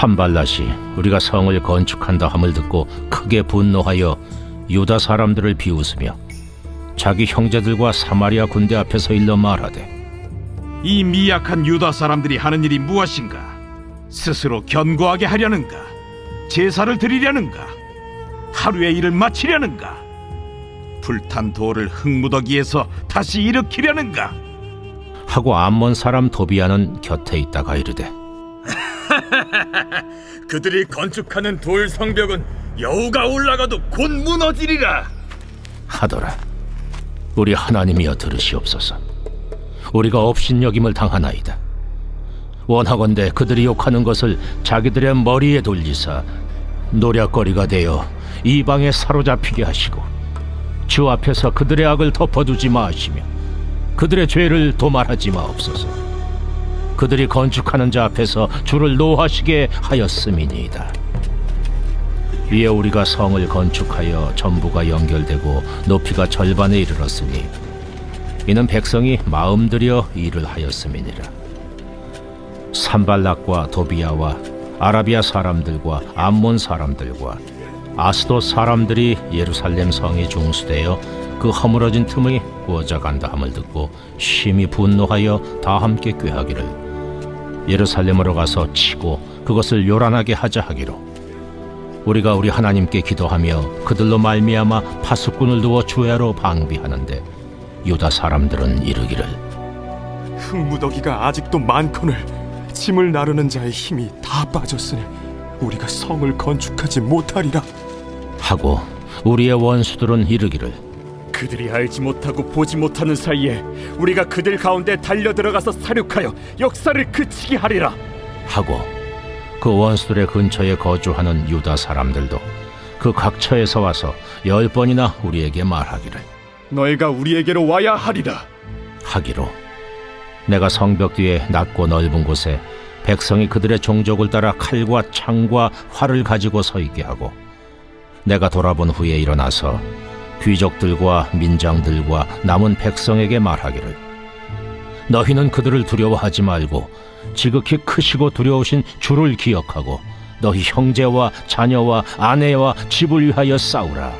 산발랏이 우리가 성을 건축한다 함을 듣고 크게 분노하여 유다 사람들을 비웃으며 자기 형제들과 사마리아 군대 앞에서 일러 말하되, 이 미약한 유다 사람들이 하는 일이 무엇인가? 스스로 견고하게 하려는가? 제사를 드리려는가? 하루의 일을 마치려는가? 불탄 돌을 흙무더기에서 다시 일으키려는가? 하고 암몬 사람 도비아는 곁에 있다가 이르되, 그들이 건축하는 돌 성벽은 여우가 올라가도 곧 무너지리라 하더라. 우리 하나님이여 들으시옵소서. 우리가 업신여김을 당하나이다. 원하건대 그들이 욕하는 것을 자기들의 머리에 돌리사 노략거리가 되어 이방에 사로잡히게 하시고 주 앞에서 그들의 악을 덮어두지 마시며 그들의 죄를 도말하지 마옵소서. 그들이 건축하는 자 앞에서 주를 노하시게 하였음이니이다. 이에 우리가 성을 건축하여 전부가 연결되고 높이가 절반에 이르렀으니 이는 백성이 마음 들여 일을 하였음이니라. 산발락과 도비아와 아라비아 사람들과 암몬 사람들과 아스돗 사람들이 예루살렘 성이 중수되어 그 허물어진 틈이 구워져 간다 함을 듣고 심히 분노하여 다 함께 꾀하기를 예루살렘으로 가서 치고 그것을 요란하게 하자 하기로 우리가 우리 하나님께 기도하며 그들로 말미암아 파수꾼을 두어 주야로 방비하는데 유다 사람들은 이르기를 흙무더기가 아직도 많거늘 짐을 나르는 자의 힘이 다 빠졌으니 우리가 성을 건축하지 못하리라 하고 우리의 원수들은 이르기를 그들이 알지 못하고 보지 못하는 사이에 우리가 그들 가운데 달려들어가서 사륙하여 역사를 그치게 하리라 하고 그 원수들의 근처에 거주하는 유다 사람들도 그 각처에서 와서 10번이나 우리에게 말하기를 너희가 우리에게로 와야 하리라 하기로 내가 성벽 뒤에 낮고 넓은 곳에 백성이 그들의 종족을 따라 칼과 창과 활을 가지고 서 있게 하고 내가 돌아본 후에 일어나서 귀족들과 민장들과 남은 백성에게 말하기를 너희는 그들을 두려워하지 말고 지극히 크시고 두려우신 주를 기억하고 너희 형제와 자녀와 아내와 집을 위하여 싸우라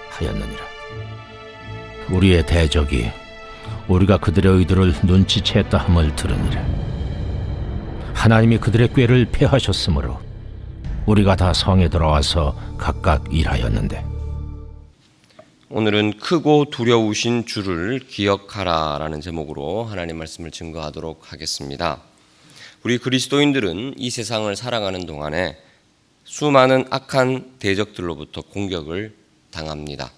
하였느니라. 우리의 대적이 우리가 그들의 의도를 눈치챘다 함을 들으니라. 하나님이 그들의 꾀를 패하셨으므로 우리가 다 성에 들어와서 각각 일하였는데 오늘은 크고 두려우신 주를 기억하라라는 제목으로 하나님 말씀을 증거하도록 하겠습니다. 우리 그리스도인들은 이 세상을 살아가는 동안에 수많은 악한 대적들로부터 공격을 당합니다.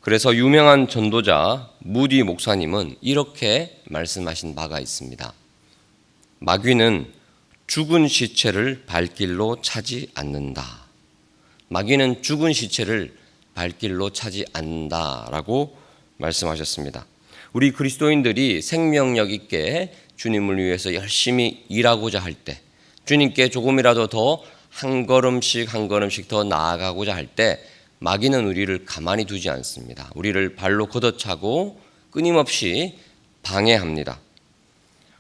그래서 유명한 전도자 무디 목사님은 이렇게 말씀하신 바가 있습니다. 마귀는 죽은 시체를 발길로 차지 않는다. 마귀는 죽은 시체를 발길로 차지 않는다라고 말씀하셨습니다. 우리 그리스도인들이 생명력 있게 주님을 위해서 열심히 일하고자 할 때, 주님께 조금이라도 더 한 걸음씩 더 나아가고자 할 때 마귀는 우리를 가만히 두지 않습니다. 우리를 발로 걷어차고 끊임없이 방해합니다.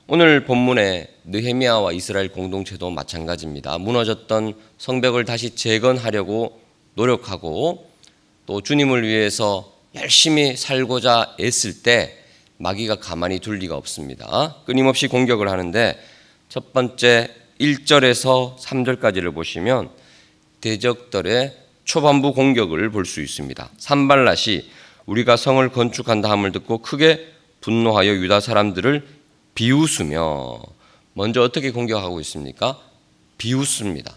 오늘 본문의 느헤미야와 이스라엘 공동체도 마찬가지입니다. 무너졌던 성벽을 다시 재건하려고 노력하고 또 주님을 위해서 열심히 살고자 애쓸 때 마귀가 가만히 둘 리가 없습니다. 끊임없이 공격을 하는데 첫 번째 1절에서 3절까지를 보시면 대적들의 초반부 공격을 볼 수 있습니다. 산발랏이 우리가 성을 건축한다 함을 듣고 크게 분노하여 유다 사람들을 비웃으며 먼저 어떻게 공격하고 있습니까? 비웃습니다.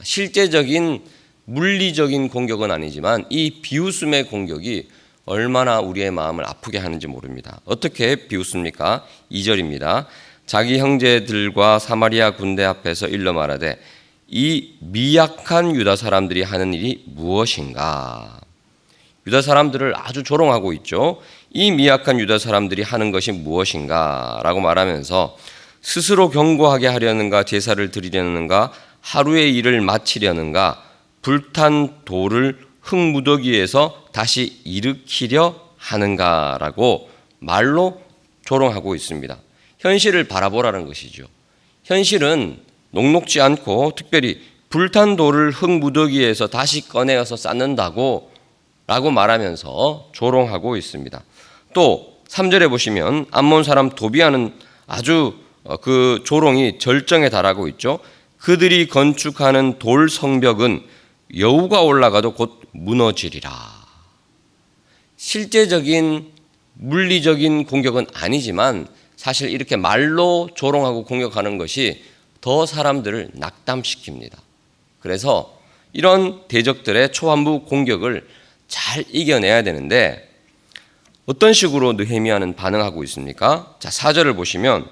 실제적인 물리적인 공격은 아니지만 이 비웃음의 공격이 얼마나 우리의 마음을 아프게 하는지 모릅니다. 어떻게 비웃습니까? 2절입니다. 자기 형제들과 사마리아 군대 앞에서 일러 말하되 이 미약한 유다 사람들이 하는 일이 무엇인가? 유다 사람들을 아주 조롱하고 있죠. 이 미약한 유다 사람들이 하는 것이 무엇인가? 라고 말하면서 스스로 견고하게 하려는가? 제사를 드리려는가? 하루의 일을 마치려는가? 불탄 돌을 흙무더기에서 다시 일으키려 하는가라고 말로 조롱하고 있습니다. 현실을 바라보라는 것이죠. 현실은 녹록지 않고 특별히 불탄 돌을 흙무더기에서 다시 꺼내어서 쌓는다고 라고 말하면서 조롱하고 있습니다. 또 3절에 보시면 암몬 사람 도비아는 아주 그 조롱이 절정에 달하고 있죠. 그들이 건축하는 돌 성벽은 여우가 올라가도 곧 무너지리라. 실제적인 물리적인 공격은 아니지만 사실 이렇게 말로 조롱하고 공격하는 것이 더 사람들을 낙담시킵니다. 그래서 이런 대적들의 초반부 공격을 잘 이겨내야 되는데 어떤 식으로 느헤미야는 반응하고 있습니까? 자, 4절을 보시면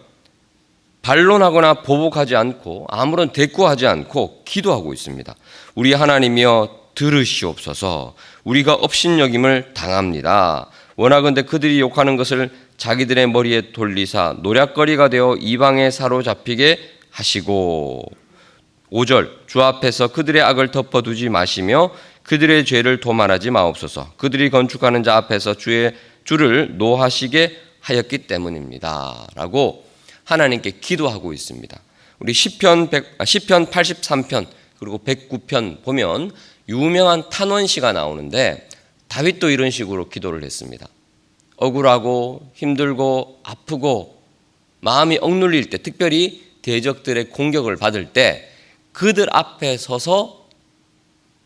반론하거나 보복하지 않고 아무런 대꾸하지 않고 기도하고 있습니다. 우리 하나님이여 들으시옵소서. 우리가 업신여김을 당합니다. 원하건대 그들이 욕하는 것을 자기들의 머리에 돌리사 노략거리가 되어 이방에 사로잡히게 하시고 5절 주 앞에서 그들의 악을 덮어두지 마시며 그들의 죄를 도말하지 마옵소서. 그들이 건축하는 자 앞에서 주를 노하시게 하였기 때문입니다. 라고 하나님께 기도하고 있습니다. 우리 시편 83편 그리고 109편 보면 유명한 탄원시가 나오는데 다윗도 이런 식으로 기도를 했습니다. 억울하고 힘들고 아프고 마음이 억눌릴 때, 특별히 대적들의 공격을 받을 때 그들 앞에 서서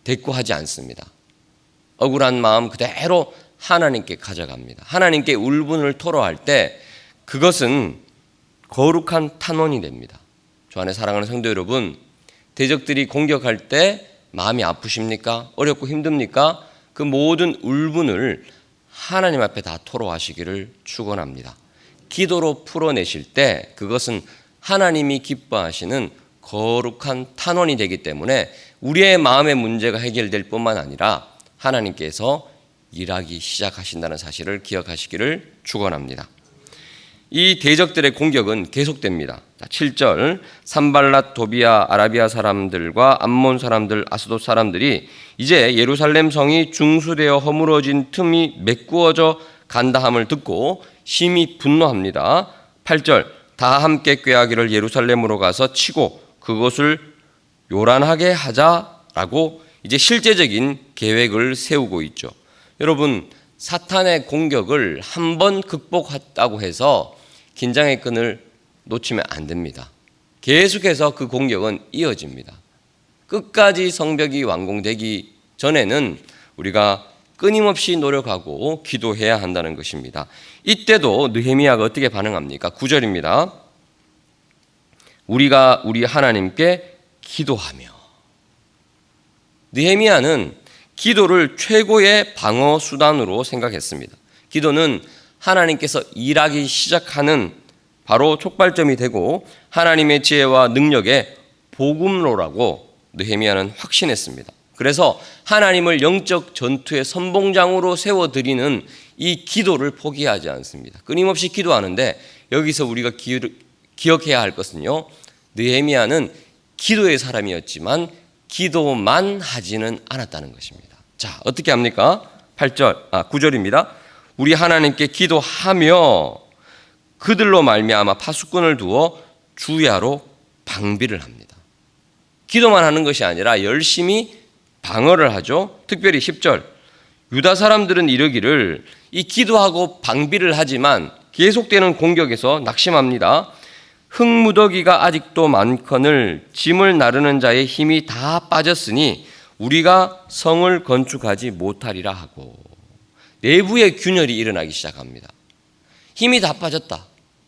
대꾸하지 않습니다. 억울한 마음 그대로 하나님께 가져갑니다. 하나님께 울분을 토로할 때 그것은 거룩한 탄원이 됩니다. 주 안에 사랑하는 성도 여러분, 대적들이 공격할 때 마음이 아프십니까? 어렵고 힘듭니까? 그 모든 울분을 하나님 앞에 다 토로하시기를 축원합니다. 기도로 풀어내실 때 그것은 하나님이 기뻐하시는 거룩한 탄원이 되기 때문에 우리의 마음의 문제가 해결될 뿐만 아니라 하나님께서 일하기 시작하신다는 사실을 기억하시기를 축원합니다. 이 대적들의 공격은 계속됩니다. 7절 산발랏 도비아 아라비아 사람들과 암몬 사람들 아스돗 사람들이 이제 예루살렘 성이 중수되어 허물어진 틈이 메꾸어져 간다함을 듣고 심히 분노합니다. 8절 다 함께 꾀하기를 예루살렘으로 가서 치고 그것을 요란하게 하자라고 이제 실제적인 계획을 세우고 있죠. 여러분, 사탄의 공격을 한번 극복했다고 해서 긴장의 끈을 놓치면 안 됩니다. 계속해서 그 공격은 이어집니다. 끝까지 성벽이 완공되기 전에는 우리가 끊임없이 노력하고 기도해야 한다는 것입니다. 이때도 느헤미야가 어떻게 반응합니까? 9절입니다. 우리가 우리 하나님께 기도하며. 느헤미야는 기도를 최고의 방어 수단으로 생각했습니다. 기도는 하나님께서 일하기 시작하는 바로 촉발점이 되고 하나님의 지혜와 능력의 보급로라고 느헤미야는 확신했습니다. 그래서 하나님을 영적 전투의 선봉장으로 세워드리는 이 기도를 포기하지 않습니다. 끊임없이 기도하는데 여기서 우리가 기억해야 할 것은요, 느헤미야는 기도의 사람이었지만 기도만 하지는 않았다는 것입니다. 자, 어떻게 합니까? 9절입니다. 우리 하나님께 기도하며 그들로 말미암아 파수꾼을 두어 주야로 방비를 합니다. 기도만 하는 것이 아니라 열심히 방어를 하죠. 특별히 10절 유다 사람들은 이르기를 이 기도하고 방비를 하지만 계속되는 공격에서 낙심합니다. 흙무더기가 아직도 많거늘 짐을 나르는 자의 힘이 다 빠졌으니 우리가 성을 건축하지 못하리라 하고 내부의 균열이 일어나기 시작합니다. 힘이 다 빠졌다.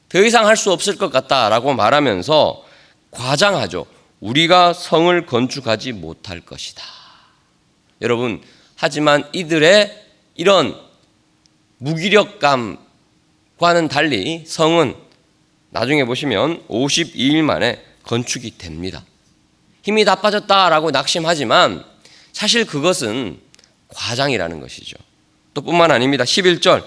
더 이상 할 수 없을 것 같다라고 말하면서 과장하죠. 우리가 성을 건축하지 못할 것이다. 여러분, 하지만 이들의 이런 무기력감과는 달리 성은 나중에 보시면 52일 만에 건축이 됩니다. 힘이 다 빠졌다라고 낙심하지만 사실 그것은 과장이라는 것이죠. 또 뿐만 아닙니다. 11절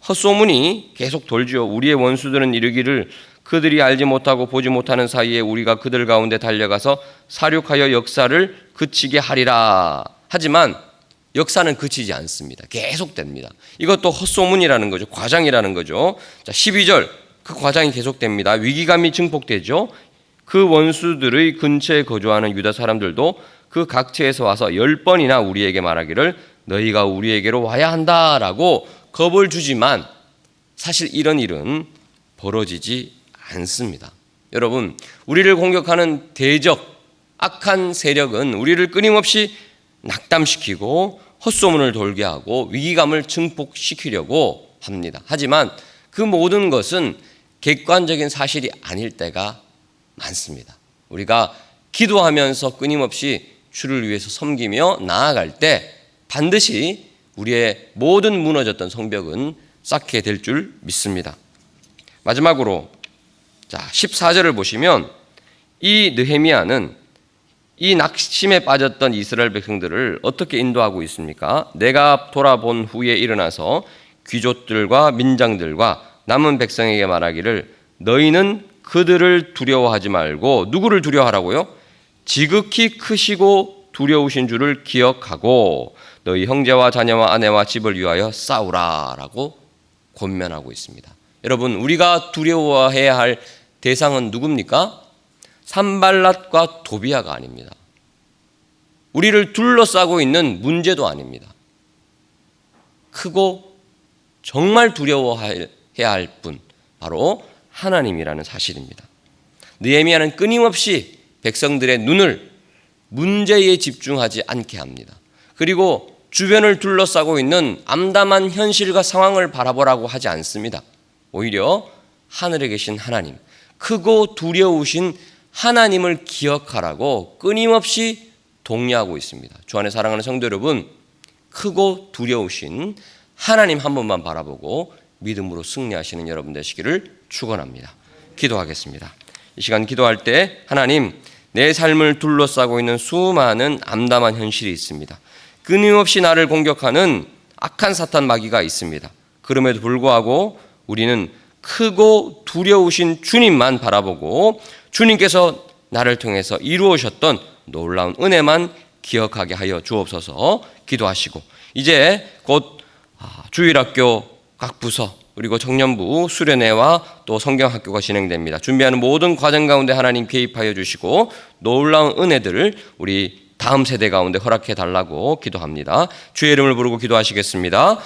헛소문이 계속 돌지요. 우리의 원수들은 이르기를 그들이 알지 못하고 보지 못하는 사이에 우리가 그들 가운데 달려가서 사륙하여 역사를 그치게 하리라. 하지만 역사는 그치지 않습니다. 계속됩니다. 이것도 헛소문이라는 거죠. 과장이라는 거죠. 자, 12절 그 과장이 계속됩니다. 위기감이 증폭되죠. 그 원수들의 근처에 거주하는 유다 사람들도 그 각처에서 와서 10번이나 우리에게 말하기를 너희가 우리에게로 와야 한다라고 겁을 주지만 사실 이런 일은 벌어지지 않습니다. 여러분, 우리를 공격하는 대적, 악한 세력은 우리를 끊임없이 낙담시키고 헛소문을 돌게 하고 위기감을 증폭시키려고 합니다. 하지만 그 모든 것은 객관적인 사실이 아닐 때가 많습니다. 우리가 기도하면서 끊임없이 주를 위해서 섬기며 나아갈 때 반드시 우리의 모든 무너졌던 성벽은 쌓게 될 줄 믿습니다. 마지막으로 14절을 보시면 이 느헤미야는 이 낙심에 빠졌던 이스라엘 백성들을 어떻게 인도하고 있습니까? 내가 돌아본 후에 일어나서 귀족들과 민장들과 남은 백성에게 말하기를 너희는 그들을 두려워하지 말고 누구를 두려워하라고요? 지극히 크시고 두려우신 줄을 기억하고 너희 형제와 자녀와 아내와 집을 위하여 싸우라 라고 권면하고 있습니다. 여러분, 우리가 두려워해야 할 대상은 누굽니까? 산발랏과 도비아가 아닙니다. 우리를 둘러싸고 있는 문제도 아닙니다. 크고 정말 두려워해야 할 분, 바로 하나님이라는 사실입니다. 느헤미야는 끊임없이 백성들의 눈을 문제에 집중하지 않게 합니다. 그리고 주변을 둘러싸고 있는 암담한 현실과 상황을 바라보라고 하지 않습니다. 오히려 하늘에 계신 하나님, 크고 두려우신 하나님을 기억하라고 끊임없이 독려하고 있습니다. 주 안에 사랑하는 성도 여러분, 크고 두려우신 하나님 한 번만 바라보고 믿음으로 승리하시는 여러분 되시기를 축원합니다. 기도하겠습니다. 이 시간 기도할 때 하나님, 내 삶을 둘러싸고 있는 수많은 암담한 현실이 있습니다. 끊임없이 나를 공격하는 악한 사탄 마귀가 있습니다. 그럼에도 불구하고 우리는 크고 두려우신 주님만 바라보고 주님께서 나를 통해서 이루어졌던 놀라운 은혜만 기억하게 하여 주옵소서. 기도하시고 이제 곧 주일학교 각 부서 그리고 청년부 수련회와 또 성경학교가 진행됩니다. 준비하는 모든 과정 가운데 하나님 개입하여 주시고 놀라운 은혜들을 우리 다음 세대 가운데 허락해 달라고 기도합니다. 주의 이름을 부르고 기도하시겠습니다.